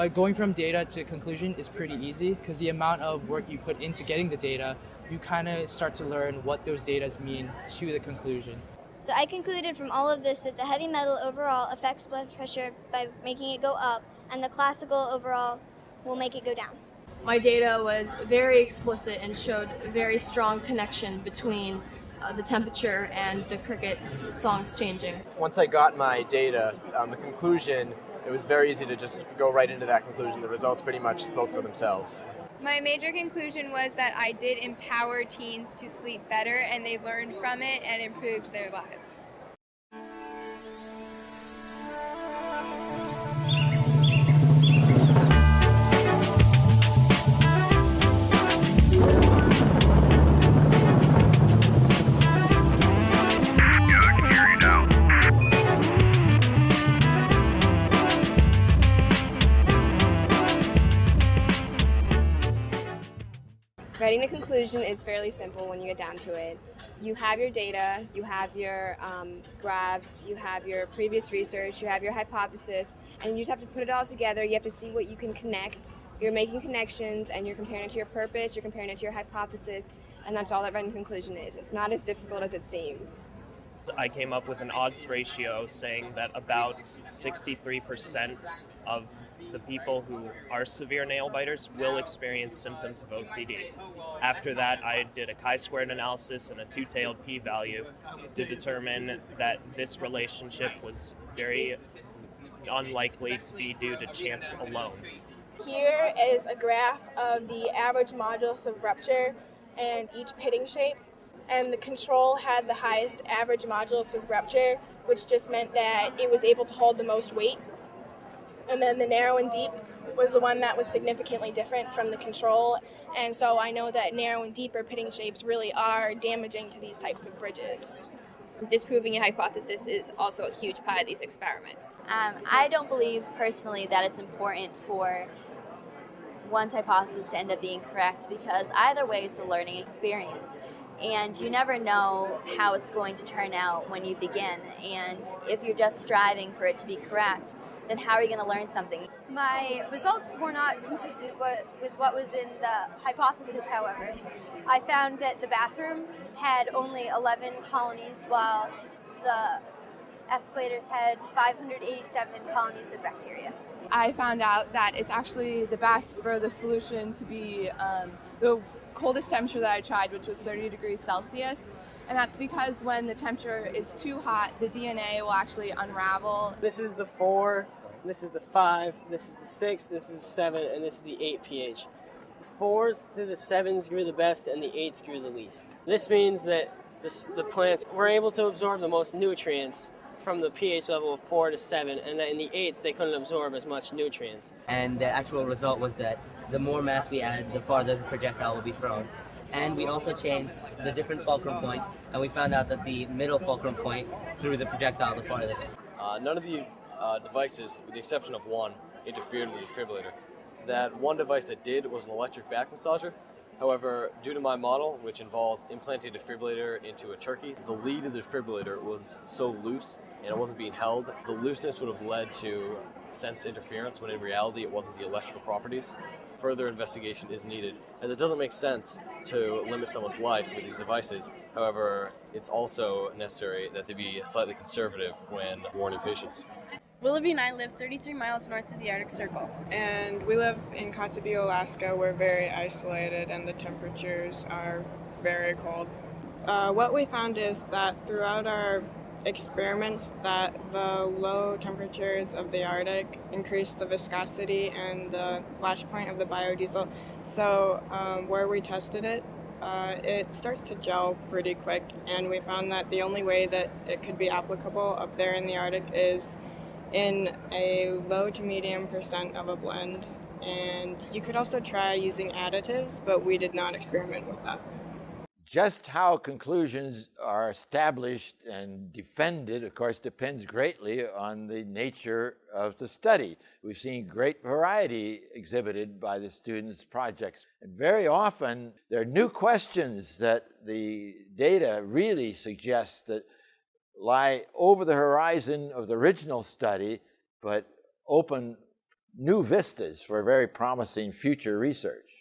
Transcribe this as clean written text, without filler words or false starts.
But going from data to conclusion is pretty easy because the amount of work you put into getting the data, you kind of start to learn what those data mean to the conclusion. So I concluded from all of this that the heavy metal overall affects blood pressure by making it go up, and the classical overall will make it go down. My data was very explicit and showed a very strong connection between the temperature and the cricket's songs changing. Once I got my data, the conclusion, it was very easy to just go right into that conclusion. The results pretty much spoke for themselves. My major conclusion was that I did empower teens to sleep better, and they learned from it and improved their lives. Writing the conclusion is fairly simple when you get down to it. You have your data, you have your graphs, you have your previous research, you have your hypothesis, and you just have to put it all together. You have to see what you can connect. You're making connections, and you're comparing it to your purpose, you're comparing it to your hypothesis, and that's all that writing a conclusion is. It's not as difficult as it seems. I came up with an odds ratio saying that about 63% of the people who are severe nail biters will experience symptoms of OCD. After that, I did a chi-squared analysis and a two-tailed p-value to determine that this relationship was very unlikely to be due to chance alone. Here is a graph of the average modulus of rupture and each pitting shape. And the control had the highest average modulus of rupture, which just meant that it was able to hold the most weight. And then the narrow and deep was the one that was significantly different from the control. And so I know that narrow and deeper pitting shapes really are damaging to these types of bridges. Disproving a hypothesis is also a huge part of these experiments. I don't believe personally that it's important for one's hypothesis to end up being correct, because either way it's a learning experience. And you never know how it's going to turn out when you begin. And if you're just striving for it to be correct, then how are you going to learn something? My results were not consistent with what was in the hypothesis, however. I found that the bathroom had only 11 colonies, while the escalators had 587 colonies of bacteria. I found out that it's actually the best for the solution to be the coldest temperature that I tried, which was 30 degrees Celsius. And that's because when the temperature is too hot, the DNA will actually unravel. This is the 4, this is the 5, this is the 6, this is the 7, and this is the 8 pH. The 4s through the 7s grew the best, and the 8s grew the least. This means that the plants were able to absorb the most nutrients from the pH level of 4 to 7, and that in the 8s they couldn't absorb as much nutrients. And the actual result was that the more mass we add, the farther the projectile will be thrown. And we also changed the different fulcrum points, and we found out that the middle fulcrum point threw the projectile the farthest. None of the devices, with the exception of one, interfered with the defibrillator. That one device that did was an electric back massager. However, due to my model, which involved implanting a defibrillator into a turkey, the lead of the defibrillator was so loose and it wasn't being held. The looseness would have led to sensed interference when in reality it wasn't the electrical properties. Further investigation is needed, as it doesn't make sense to limit someone's life with these devices. However, it's also necessary that they be slightly conservative when warning patients. Willoughby and I live 33 miles north of the Arctic Circle. And we live in Kotzebue, Alaska. We're very isolated and the temperatures are very cold. What we found is that throughout our experiments that the low temperatures of the Arctic increase the viscosity and the flash point of the biodiesel. So where we tested it, it starts to gel pretty quick, and we found that the only way that it could be applicable up there in the Arctic is in a low to medium % of a blend. And you could also try using additives, but we did not experiment with that. Just how conclusions are established and defended, of course, depends greatly on the nature of the study. We've seen great variety exhibited by the students' projects. And very often, there are new questions that the data really suggests that lie over the horizon of the original study, but open new vistas for very promising future research.